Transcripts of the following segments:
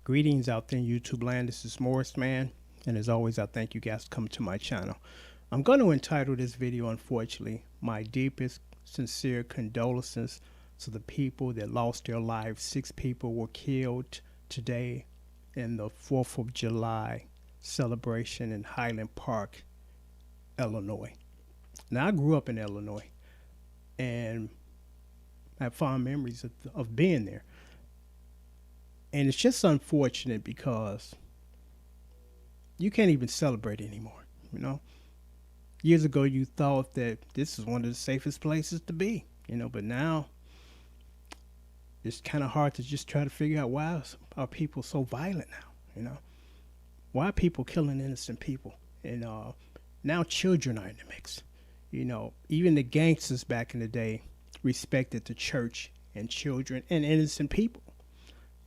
Greetings out there in YouTube land. This is Morris Man, and as always, I thank you guys for coming to my channel. I'm going to entitle this video, unfortunately, my deepest, sincere condolences to the people that lost their lives. 6 people were killed today in the 4th of July celebration in Highland Park, Illinois. Now, I grew up in Illinois, and I have fond memories of being there. And it's just unfortunate because you can't even celebrate anymore, you know. Years ago, you thought that this is one of the safest places to be, but now it's kind of hard to just try to figure out why are people so violent now, Why are people killing innocent people? And now children are in the mix. Even the gangsters back in the day respected the church and children and innocent people.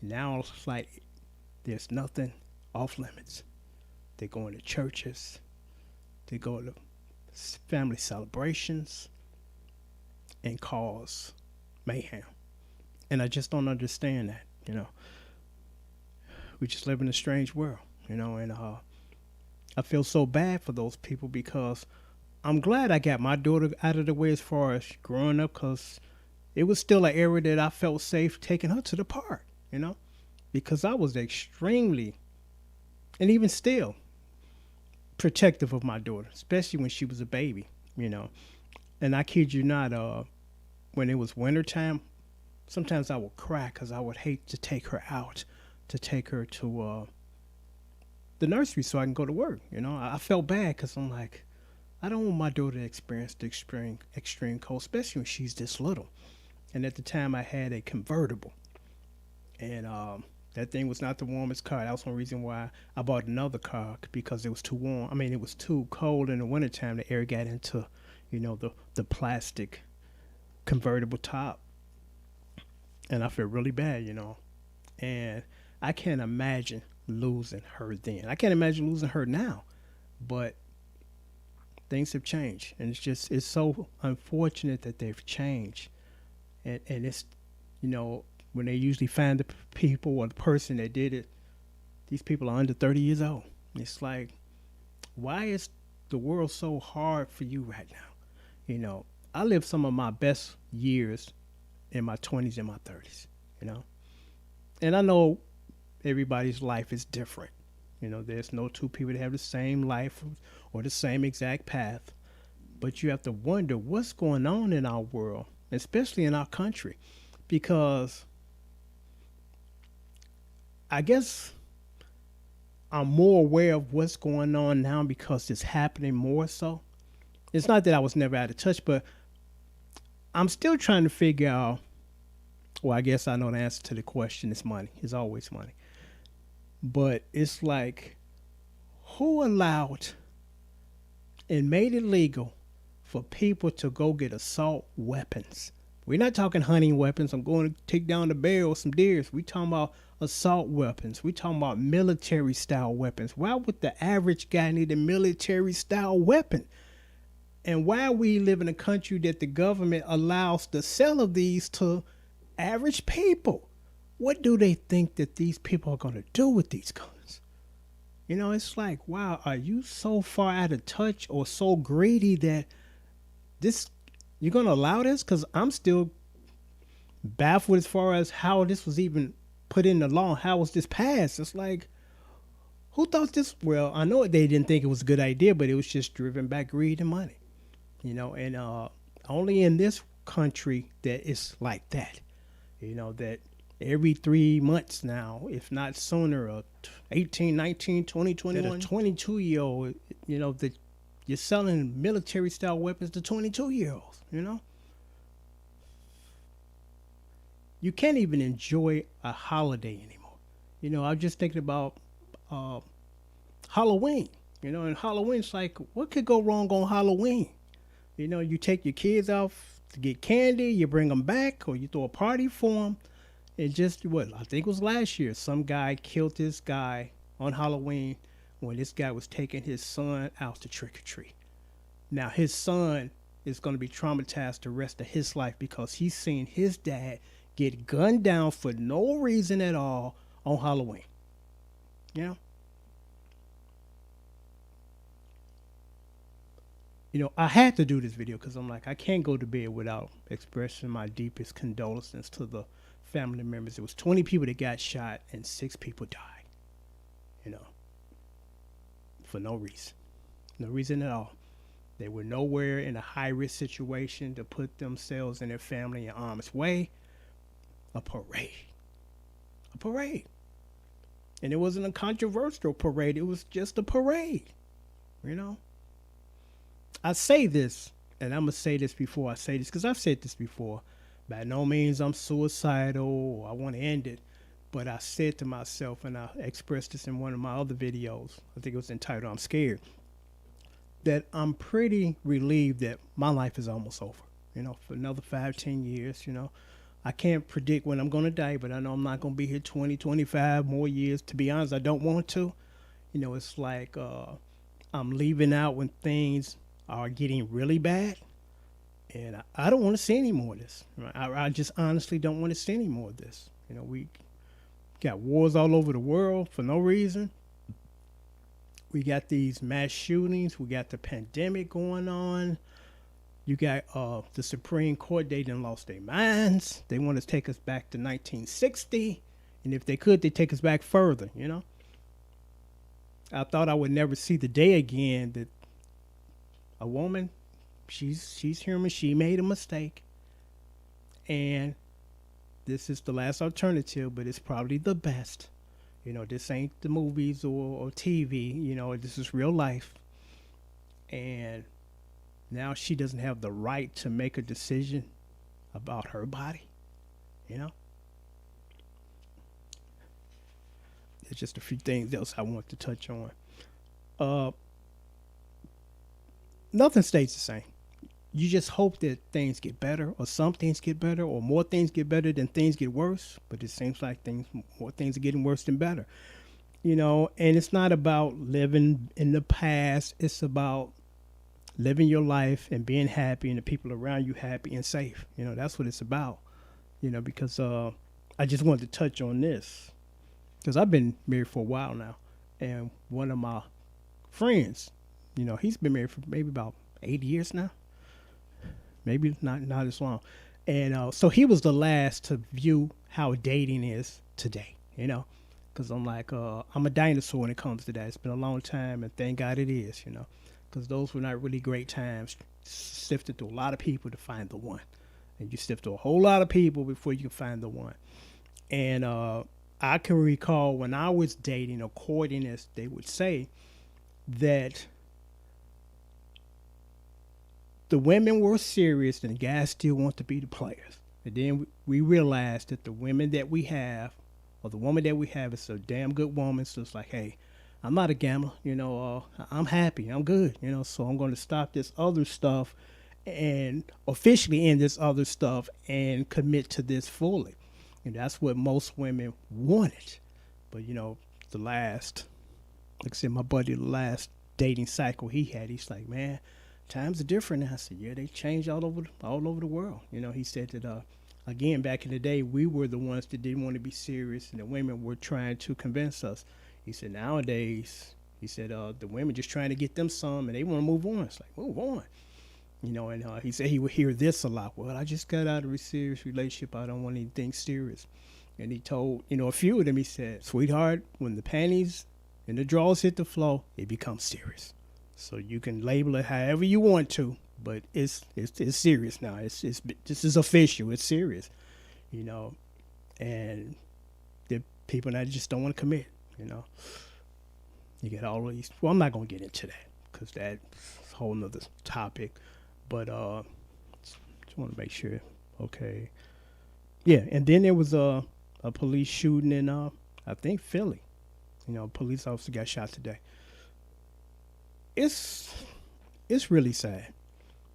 Now it's like there's nothing off limits. They go into churches, they go to family celebrations and cause mayhem. And I just don't understand that, We just live in a strange world, and I feel so bad for those people because I'm glad I got my daughter out of the way as far as growing up, because it was still an area that I felt safe taking her to the park. Because I was extremely, and even still, protective of my daughter, especially when she was a baby, And I kid you not, when it was wintertime, sometimes I would cry because I would hate to take her out, to take her to the nursery so I can go to work. I felt bad because I'm like, I don't want my daughter to experience the extreme cold, especially when she's this little. And at the time, I had a convertible. And that thing was not the warmest car. That was one reason why I bought another car, because it was too warm. I mean, it was too cold in the wintertime. The air got into, the plastic convertible top. And I feel really bad, And I can't imagine losing her then. I can't imagine losing her now. But things have changed. And it's so unfortunate that they've changed. And it's, when they usually find the people or the person that did it, these people are under 30 years old. It's like, why is the world so hard for you right now? I lived some of my best years in my 20s and my 30s, And I know everybody's life is different. There's no two people that have the same life or the same exact path. But you have to wonder what's going on in our world, especially in our country, because I guess I'm more aware of what's going on now because it's happening more so. It's not that I was never out of touch, but I'm still trying to figure out, well, I guess I know the answer to the question. It's money. It's always money. But it's like, who allowed and made it legal for people to go get assault weapons? We're not talking hunting weapons. I'm going to take down the bear or some deers. We're talking about assault weapons. We're talking about military style weapons. Why would the average guy need a military style weapon? And why we live in a country that the government allows the sale of these to average people? What do they think that these people are going to do with these guns? It's like, wow, are you so far out of touch or so greedy that you're going to allow this? Because I'm still baffled as far as how this was even put in the law. How was this passed? It's like, who thought this? Well, I know they didn't think it was a good idea, but it was just driven by greed and money. And only in this country that it's like that. That every 3 months now, if not sooner, 18, 19, 20, 21, that a 22-year-old, that you're selling military-style weapons to 22-year-olds, You can't even enjoy a holiday anymore. I'm just thinking about Halloween. And Halloween's like, what could go wrong on Halloween? You take your kids out to get candy, you bring them back, or you throw a party for them. And just, I think it was last year, some guy killed this guy on Halloween when this guy was taking his son out to trick or treat. Now, his son is going to be traumatized the rest of his life because he's seen his dad get gunned down for no reason at all on Halloween. You know, I had to do this video because I'm like, I can't go to bed without expressing my deepest condolences to the family members. It was 20 people that got shot and 6 people died. You know, for no reason, no reason at all. They were nowhere in a high risk situation to put themselves and their family in harm's way. A parade, a parade, and it wasn't a controversial parade. It was just a parade. You know, I say this, and I'm gonna say this before I say this because I've said this before. By no means I'm suicidal or I want to end it, but I said to myself, and I expressed this in one of my other videos. I think it was entitled "I'm Scared." That I'm pretty relieved that my life is almost over. For another 5, 10 years. I can't predict when I'm gonna die, but I know I'm not gonna be here 20, 25 more years. To be honest, I don't want to. It's like I'm leaving out when things are getting really bad, and I don't want to see any more of this. Right? I just honestly don't want to see any more of this. We got wars all over the world for no reason. We got these mass shootings. We got the pandemic going on. You got the Supreme Court. They done lost their minds. They want to take us back to 1960. And if they could, they'd take us back further, I thought I would never see the day again that a woman, she's human. She made a mistake. And this is the last alternative, but it's probably the best. This ain't the movies or TV. This is real life. And now she doesn't have the right to make a decision about her body. There's just a few things else I want to touch on. Nothing stays the same. You just hope that things get better, or some things get better, or more things get better than things get worse. But it seems like more things are getting worse than better. And it's not about living in the past. It's about living your life and being happy, and the people around you happy and safe. That's what it's about. Because I just wanted to touch on this because I've been married for a while now, and one of my friends, he's been married for maybe about 8 years now. Maybe not as long. And so he was the last to view how dating is today, because I'm like, I'm a dinosaur when it comes to that. It's been a long time, and thank God it is, because those were not really great times. Sifted through a lot of people to find the one. And you sift through a whole lot of people before you can find the one. And I can recall when I was dating or courting, as they would say, that the women were serious and the guys still want to be the players. And then we realized that the women that we have, or the woman that we have, is a damn good woman. So it's like, hey, I'm not a gambler, I'm happy, I'm good, so I'm going to stop this other stuff and officially end this other stuff and commit to this fully. And that's what most women wanted. But, the last, like I said, my buddy, the last dating cycle he had, he's like, man, times are different now. I said, yeah, they changed all over the world. He said that, again, back in the day, we were the ones that didn't want to be serious, and the women were trying to convince us. He said, nowadays, the women just trying to get them some, and they want to move on. It's like, move on. And he said he would hear this a lot. Well, I just got out of a serious relationship. I don't want anything serious. And he told, a few of them, he said, sweetheart, when the panties and the drawers hit the floor, it becomes serious. So you can label it however you want to, but it's serious now. This is official. It's serious, and the people that just don't want to commit. You get all of these. Well, I'm not gonna get into that because that's a whole nother topic. But just want to make sure. Okay, yeah. And then there was a police shooting in I think Philly. A police officer got shot today. It's really sad.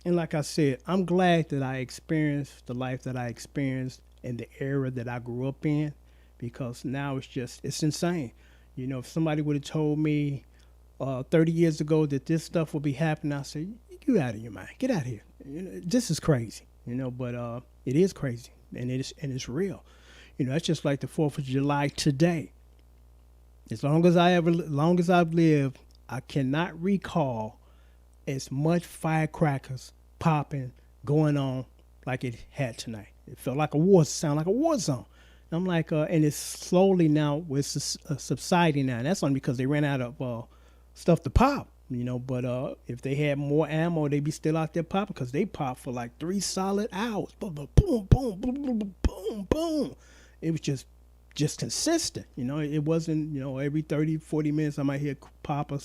And like I said, I'm glad that I experienced the life that I experienced in the era that I grew up in, because now it's insane. If somebody would have told me 30 years ago that this stuff would be happening, I say, you out of your mind. Get out of here. This is crazy, but it is crazy, and it's real. That's just like the 4th of July today. Long as I've lived, I cannot recall as much firecrackers popping going on like it had tonight. It felt like sound like a war zone. I'm like, and it's slowly now, subsiding now. And that's only because they ran out of stuff to pop, But if they had more ammo, they'd be still out there popping because they pop for like 3 solid hours. Boom, boom, boom, boom, boom, boom, boom, boom. It was just consistent. It wasn't, every 30, 40 minutes I might hear pop or,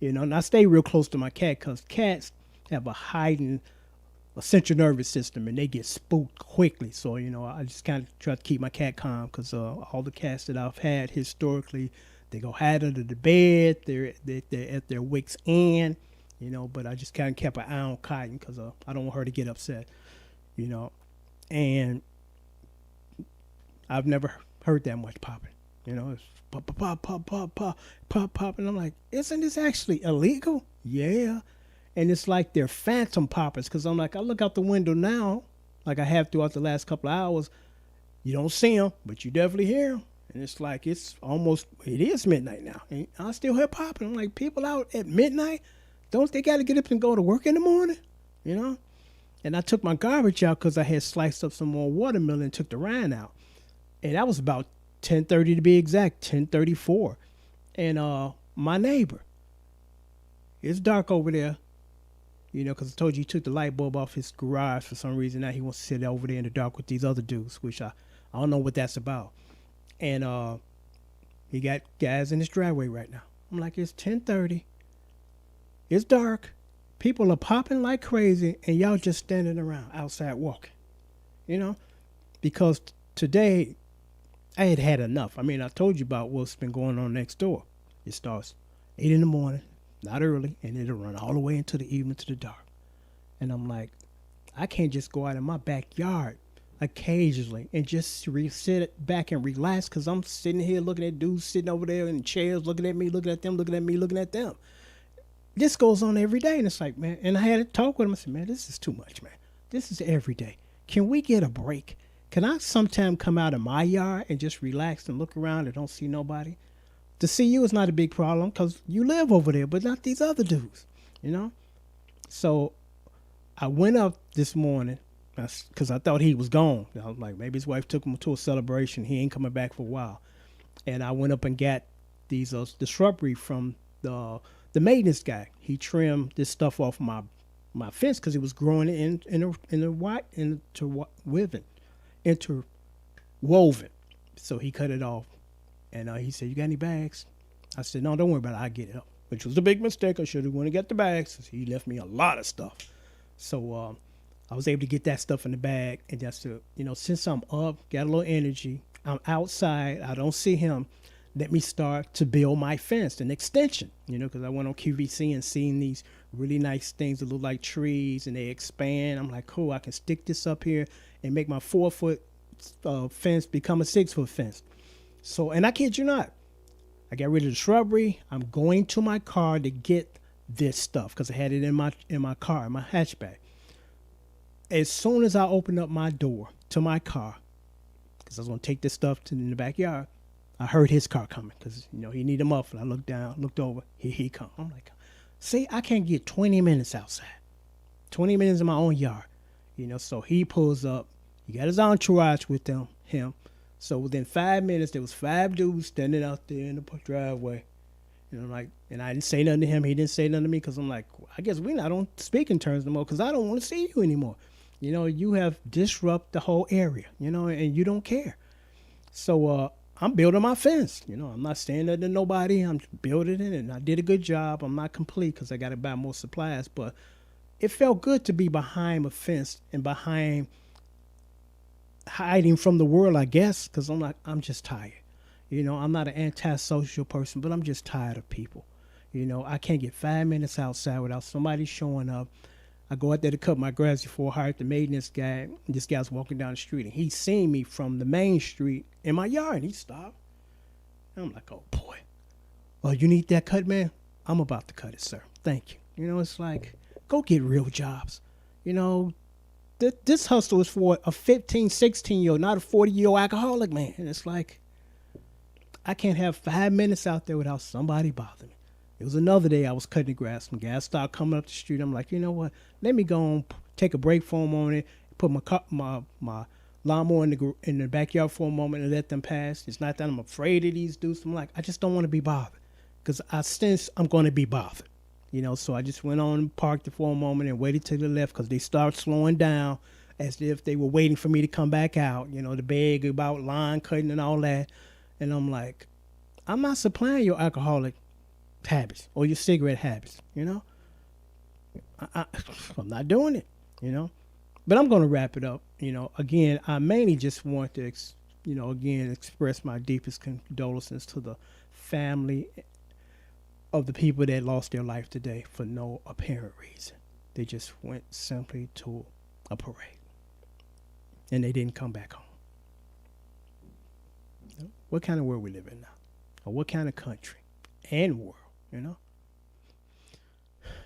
and I stay real close to my cat because cats have a central nervous system and they get spooked quickly. So, I just kind of try to keep my cat calm because all the cats that I've had historically, they go hide under the bed. They're at their wits' end, but I just kind of kept an eye on Cotton because I don't want her to get upset, and I've never heard that much popping. It's pop, pop, pop, pop, pop, pop, pop, pop. And I'm like, isn't this actually illegal? Yeah. And it's like they're phantom poppers because I'm like, I look out the window now, like I have throughout the last couple of hours. You don't see them, but you definitely hear them. And it's like, it is midnight now. And I still hear popping. I'm like, people out at midnight, don't they got to get up and go to work in the morning? And I took my garbage out because I had sliced up some more watermelon and took the rind out. And that was about 10:30 to be exact, 10:34. And my neighbor, it's dark over there, because I told you he took the light bulb off his garage for some reason. Now he wants to sit over there in the dark with these other dudes, which I don't know what that's about. And he got guys in his driveway right now. I'm like, it's 10:30. It's dark. People are popping like crazy, and y'all just standing around outside walking, because today I had enough. I mean, I told you about what's been going on next door. It starts 8 in the morning, not early, and it'll run all the way into the evening to the dark. And I'm like, I can't just go out in my backyard occasionally and just sit back and relax because I'm sitting here looking at dudes sitting over there in chairs, looking at me, looking at them, looking at me, looking at them. This goes on every day, and it's like, man, and I had to talk with him. I said, man, this is too much, man. This is every day. Can we get a break? Can I sometime come out of my yard and just relax and look around and don't see nobody? To see you is not a big problem because you live over there, but not these other dudes, So I went up this morning because I thought he was gone. I was like, maybe his wife took him to a celebration. He ain't coming back for a while. And I went up and got these the shrubbery from the maintenance guy. He trimmed this stuff off my fence because it was growing interwoven. So he cut it off. And he said, you got any bags? I said, no, don't worry about it. I'll get it up. Which was a big mistake. I should have went and got the bags. He left me a lot of stuff. So I was able to get that stuff in the bag. And just to, since I'm up, got a little energy, I'm outside, I don't see him, let me start to build my fence, an extension, because I went on QVC and seen these really nice things that look like trees and they expand. I'm like, cool, I can stick this up here and make my 4-foot fence become a 6-foot fence. So, and I kid you not, I got rid of the shrubbery. I'm going to my car to get this stuff because I had it in my car, in my hatchback. As soon as I opened up my door to my car, because I was going to take this stuff in the backyard, I heard his car coming because, he needed a muffler. I looked down, looked over. Here he come. I'm like, see, I can't get 20 minutes outside. 20 minutes in my own yard. So he pulls up. He got his entourage with him. So within 5 minutes, there was 5 dudes standing out there in the driveway. And I didn't say nothing to him. He didn't say nothing to me because I'm like, I guess we're not on speaking terms no more because I don't want to see you anymore. You have disrupted the whole area, and you don't care. So I'm building my fence. I'm not saying nothing to nobody. I'm building it, and I did a good job. I'm not complete because I got to buy more supplies. But it felt good to be behind a fence and hiding from the world, I guess, because I'm just tired. I'm not an antisocial person, but I'm just tired of people. I can't get 5 minutes outside without somebody showing up. I go out there to cut my grass before I hired the maintenance guy. This guy's walking down the street, and he seen me from the main street in my yard, and he stopped. And I'm like, oh, boy. Oh, you need that cut, man? I'm about to cut it, sir. Thank you. It's like, go get real jobs. This hustle is for a 15, 16-year-old, not a 40-year-old alcoholic, man. And it's like, I can't have 5 minutes out there without somebody bothering me. It was another day I was cutting the grass. Some guys started coming up the street. I'm like, you know what? Let me go on, take a break for a moment, put my lawnmower in the backyard for a moment and let them pass. It's not that I'm afraid of these dudes. I'm like, I just don't want to be bothered because I sense I'm going to be bothered. So I just went on and parked it for a moment and waited to the left because they start slowing down as if they were waiting for me to come back out, to beg about line cutting and all that. And I'm like, I'm not supplying your alcoholic habits or your cigarette habits, I'm not doing it, But I'm going to wrap it up. Again, I mainly just want to, again, express my deepest condolences to the family of the people that lost their life today for no apparent reason. They just went simply to a parade and they didn't come back home. What kind of world we live in now? Or what kind of country and world,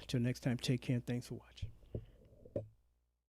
Till next time, take care and thanks for watching.